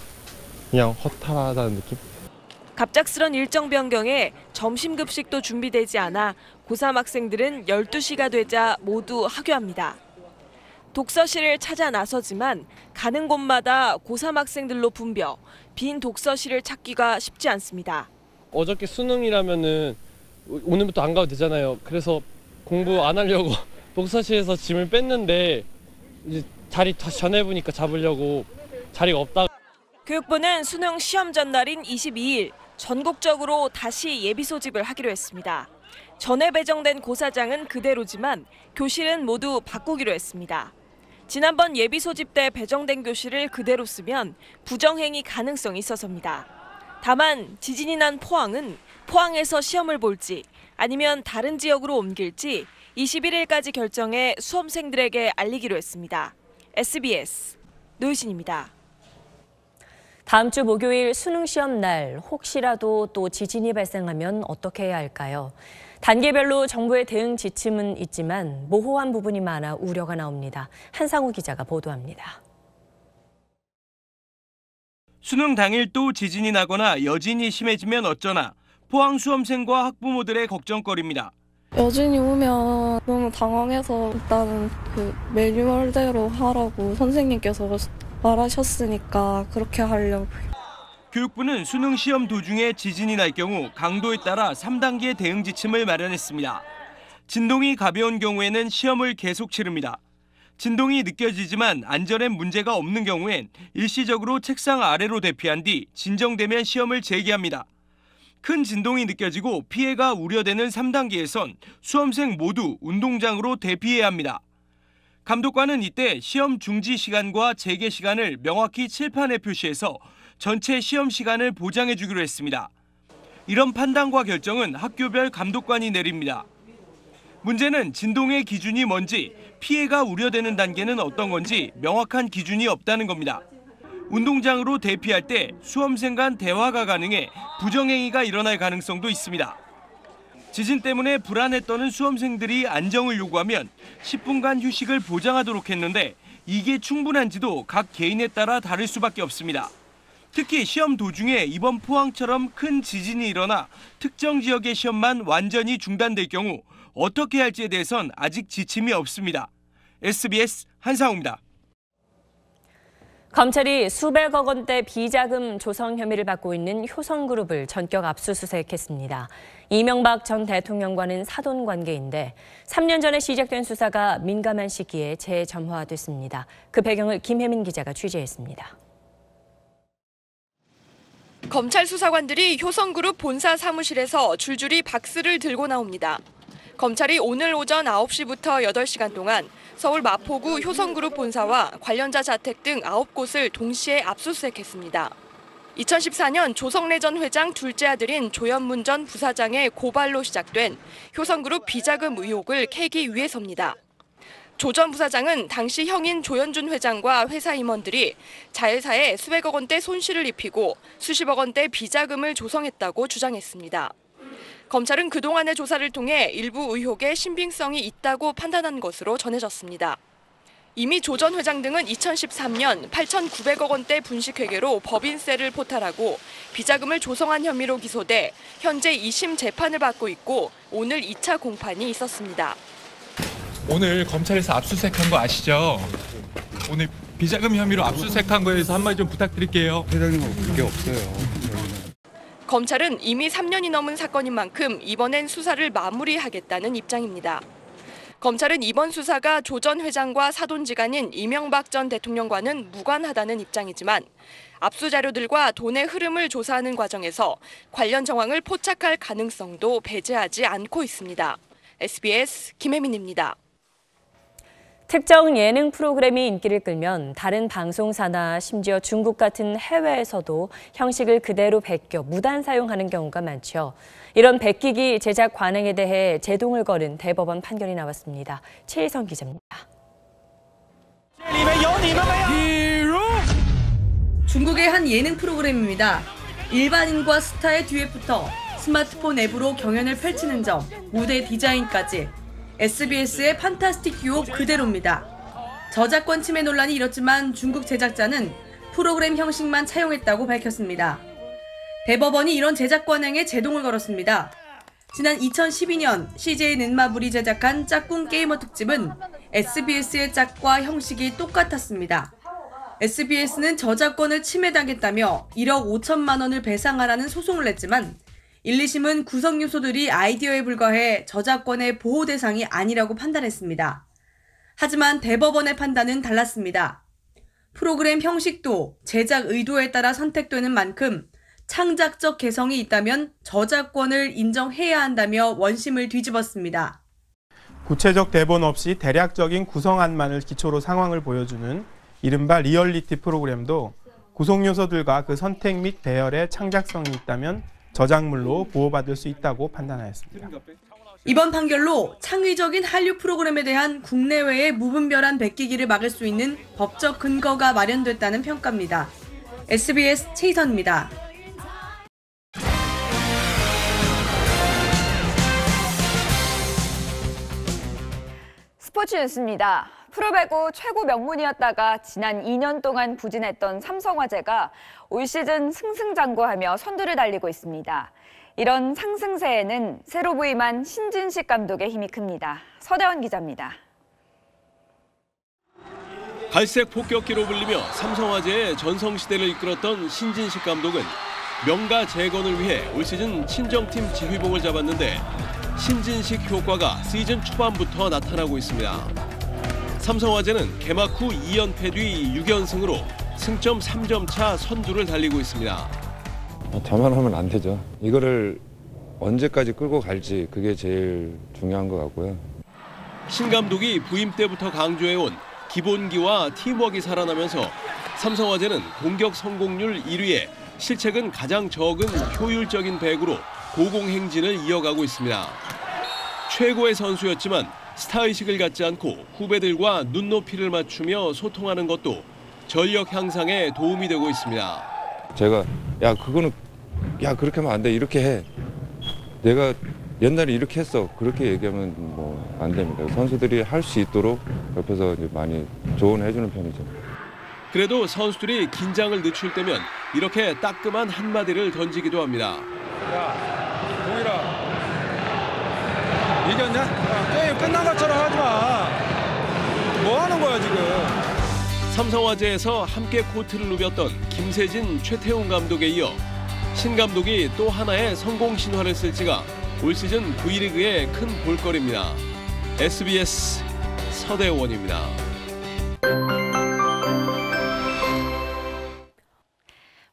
그냥 허탈하다는 느낌? 갑작스런 일정 변경에 점심급식도 준비되지 않아 고3 학생들은 12시가 되자 모두 하교합니다. 독서실을 찾아 나서지만 가는 곳마다 고3 학생들로 붐벼 빈 독서실을 찾기가 쉽지 않습니다. 어저께 수능이라면은 오늘부터 안 가도 되잖아요. 그래서 공부 안 하려고 독서실에서 짐을 뺐는데 이제 자리 다시 전해보니까 잡으려고 자리가 없다. 교육부는 수능 시험 전날인 22일 전국적으로 다시 예비 소집을 하기로 했습니다. 전에 배정된 고사장은 그대로지만 교실은 모두 바꾸기로 했습니다. 지난번 예비 소집 때 배정된 교실을 그대로 쓰면 부정행위 가능성이 있어서입니다. 다만 지진이 난 포항은 포항에서 시험을 볼지 아니면 다른 지역으로 옮길지 21일까지 결정해 수험생들에게 알리기로 했습니다. SBS 노유진입니다. 다음 주 목요일 수능 시험 날 혹시라도 또 지진이 발생하면 어떻게 해야 할까요? 단계별로 정부의 대응 지침은 있지만 모호한 부분이 많아 우려가 나옵니다. 한상우 기자가 보도합니다. 수능 당일 또 지진이 나거나 여진이 심해지면 어쩌나 포항 수험생과 학부모들의 걱정거리입니다. 여진이 오면 너무 당황해서 일단은 그 매뉴얼대로 하라고 선생님께서 말하셨으니까 그렇게 하려고요. 교육부는 수능 시험 도중에 지진이 날 경우 강도에 따라 3단계 대응 지침을 마련했습니다. 진동이 가벼운 경우에는 시험을 계속 치릅니다. 진동이 느껴지지만 안전엔 문제가 없는 경우엔 일시적으로 책상 아래로 대피한 뒤 진정되면 시험을 재개합니다. 큰 진동이 느껴지고 피해가 우려되는 3단계에선 수험생 모두 운동장으로 대피해야 합니다. 감독관은 이때 시험 중지 시간과 재개 시간을 명확히 칠판에 표시해서 전체 시험 시간을 보장해 주기로 했습니다. 이런 판단과 결정은 학교별 감독관이 내립니다. 문제는 진동의 기준이 뭔지, 피해가 우려되는 단계는 어떤 건지 명확한 기준이 없다는 겁니다. 운동장으로 대피할 때 수험생 간 대화가 가능해 부정행위가 일어날 가능성도 있습니다. 지진 때문에 불안에 떠는 수험생들이 안정을 요구하면 10분간 휴식을 보장하도록 했는데 이게 충분한지도 각 개인에 따라 다를 수밖에 없습니다. 특히 시험 도중에 이번 포항처럼 큰 지진이 일어나 특정 지역의 시험만 완전히 중단될 경우 어떻게 할지에 대해선 아직 지침이 없습니다. SBS 한상우입니다. 검찰이 수백억 원대 비자금 조성 혐의를 받고 있는 효성그룹을 전격 압수수색했습니다. 이명박 전 대통령과는 사돈 관계인데 3년 전에 시작된 수사가 민감한 시기에 재점화됐습니다. 그 배경을 김혜민 기자가 취재했습니다. 검찰 수사관들이 효성그룹 본사 사무실에서 줄줄이 박스를 들고 나옵니다. 검찰이 오늘 오전 9시부터 8시간 동안 서울 마포구 효성그룹 본사와 관련자 자택 등 9곳을 동시에 압수수색했습니다. 2014년 조성래 전 회장 둘째 아들인 조현문 전 부사장의 고발로 시작된 효성그룹 비자금 의혹을 캐기 위해서입니다. 조 전 부사장은 당시 형인 조현준 회장과 회사 임원들이 자회사에 수백억 원대 손실을 입히고 수십억 원대 비자금을 조성했다고 주장했습니다. 검찰은 그동안의 조사를 통해 일부 의혹에 신빙성이 있다고 판단한 것으로 전해졌습니다. 이미 조 전 회장 등은 2013년 8,900억 원대 분식회계로 법인세를 포탈하고 비자금을 조성한 혐의로 기소돼 현재 2심 재판을 받고 있고 오늘 2차 공판이 있었습니다. 오늘 검찰에서 압수수색한 거 아시죠? 오늘 비자금 혐의로 압수수색한 거에 대해서 한마디 좀 부탁드릴게요. 회장님하고 그게 없어요. 검찰은 이미 3년이 넘은 사건인 만큼 이번엔 수사를 마무리하겠다는 입장입니다. 검찰은 이번 수사가 조 전 회장과 사돈지간인 이명박 전 대통령과는 무관하다는 입장이지만 압수 자료들과 돈의 흐름을 조사하는 과정에서 관련 정황을 포착할 가능성도 배제하지 않고 있습니다. SBS 김혜민입니다. 특정 예능 프로그램이 인기를 끌면 다른 방송사나 심지어 중국 같은 해외에서도 형식을 그대로 베껴 무단 사용하는 경우가 많죠. 이런 베끼기 제작 관행에 대해 제동을 걸은 대법원 판결이 나왔습니다. 최희성 기자입니다. 중국의 한 예능 프로그램입니다. 일반인과 스타의 듀엣부터 스마트폰 앱으로 경연을 펼치는 점, 무대 디자인까지 SBS의 판타스틱 듀오 그대로입니다. 저작권 침해 논란이 일었지만 중국 제작자는 프로그램 형식만 차용했다고 밝혔습니다. 대법원이 이런 제작 관행에 제동을 걸었습니다. 지난 2012년 CJ 는마블이 제작한 짝꿍 게이머 특집은 SBS의 짝과 형식이 똑같았습니다. SBS는 저작권을 침해당했다며 1억 5천만 원을 배상하라는 소송을 냈지만 1, 2심은 구성 요소들이 아이디어에 불과해 저작권의 보호 대상이 아니라고 판단했습니다. 하지만 대법원의 판단은 달랐습니다. 프로그램 형식도 제작 의도에 따라 선택되는 만큼 창작적 개성이 있다면 저작권을 인정해야 한다며 원심을 뒤집었습니다. 구체적 대본 없이 대략적인 구성안만을 기초로 상황을 보여주는 이른바 리얼리티 프로그램도 구성 요소들과 그 선택 및 배열에 창작성이 있다면 저작물로 보호받을 수 있다고 판단하였습니다. 이번 판결로 창의적인 한류 프로그램에 대한 국내외의 무분별한 베끼기를 막을 수 있는 법적 근거가 마련됐다는 평가입니다. SBS 최희선입니다. 스포츠 뉴스입니다. 프로배구 최고 명문이었다가 지난 2년 동안 부진했던 삼성화재가 올 시즌 승승장구하며 선두를 달리고 있습니다. 이런 상승세에는 새로 부임한 신진식 감독의 힘이 큽니다. 서대원 기자입니다. 갈색 폭격기로 불리며 삼성화재의 전성시대를 이끌었던 신진식 감독은 명가 재건을 위해 올 시즌 친정팀 지휘봉을 잡았는데 신진식 효과가 시즌 초반부터 나타나고 있습니다. 삼성화재는 개막 후 2연패 뒤 6연승으로 승점 3점 차 선두를 달리고 있습니다. 자만하면 안 되죠. 이거를 언제까지 끌고 갈지 그게 제일 중요한 것 같고요. 신 감독이 부임 때부터 강조해온 기본기와 팀워크가 살아나면서 삼성화재는 공격 성공률 1위에 실책은 가장 적은 효율적인 배구로 고공행진을 이어가고 있습니다. 최고의 선수였지만 스타의식을 갖지 않고 후배들과 눈높이를 맞추며 소통하는 것도 전력 향상에 도움이 되고 있습니다. 제가 야 그렇게 하면 안 돼, 이렇게 해. 내가 옛날에 이렇게 했어, 그렇게 얘기하면 뭐 안 됩니다. 선수들이 할 수 있도록 옆에서 이제 많이 조언해주는 편이죠. 그래도 선수들이 긴장을 늦출 때면 이렇게 따끔한 한마디를 던지기도 합니다. 야, 동일아, 이겼냐? 게임 끝난 것처럼 하지 마. 뭐 하는 거야 지금? 삼성화재에서 함께 코트를 누볐던 김세진, 최태웅 감독에 이어 신 감독이 또 하나의 성공 신화를 쓸지가 올 시즌 V리그의 큰 볼거리입니다. SBS 서대원입니다.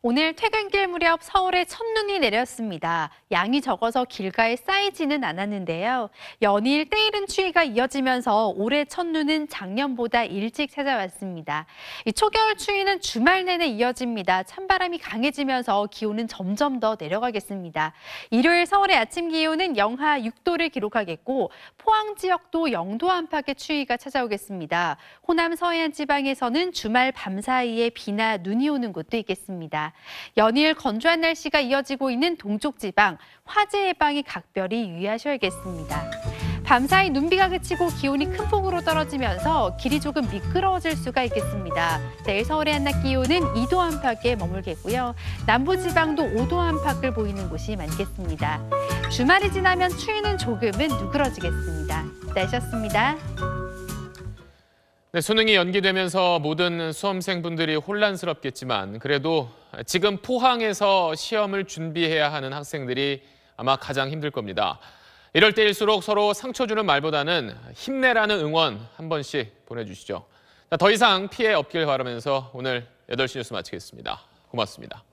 오늘 퇴근길 무렵 서울에 첫눈이 내렸습니다. 양이 적어서 길가에 쌓이지는 않았는데요. 연일 때이른 추위가 이어지면서 올해 첫눈은 작년보다 일찍 찾아왔습니다. 이 초겨울 추위는 주말 내내 이어집니다. 찬바람이 강해지면서 기온은 점점 더 내려가겠습니다. 일요일 서울의 아침 기온은 영하 6도를 기록하겠고 포항 지역도 0도 안팎의 추위가 찾아오겠습니다. 호남 서해안 지방에서는 주말 밤사이에 비나 눈이 오는 곳도 있겠습니다. 연일 건조한 날씨가 이어지고 있는 동쪽 지방, 화재 예방에 각별히 유의하셔야겠습니다. 밤사이 눈비가 그치고 기온이 큰 폭으로 떨어지면서 길이 조금 미끄러워질 수가 있겠습니다. 내일 서울의 한낮 기온은 2도 안팎에 머물겠고요. 남부지방도 5도 안팎을 보이는 곳이 많겠습니다. 주말이 지나면 추위는 조금은 누그러지겠습니다. 날씨였습니다. 네, 수능이 연기되면서 모든 수험생분들이 혼란스럽겠지만 그래도 지금 포항에서 시험을 준비해야 하는 학생들이 아마 가장 힘들 겁니다. 이럴 때일수록 서로 상처 주는 말보다는 힘내라는 응원 한 번씩 보내주시죠. 더 이상 피해 없길 바라면서 오늘 8시 뉴스 마치겠습니다. 고맙습니다.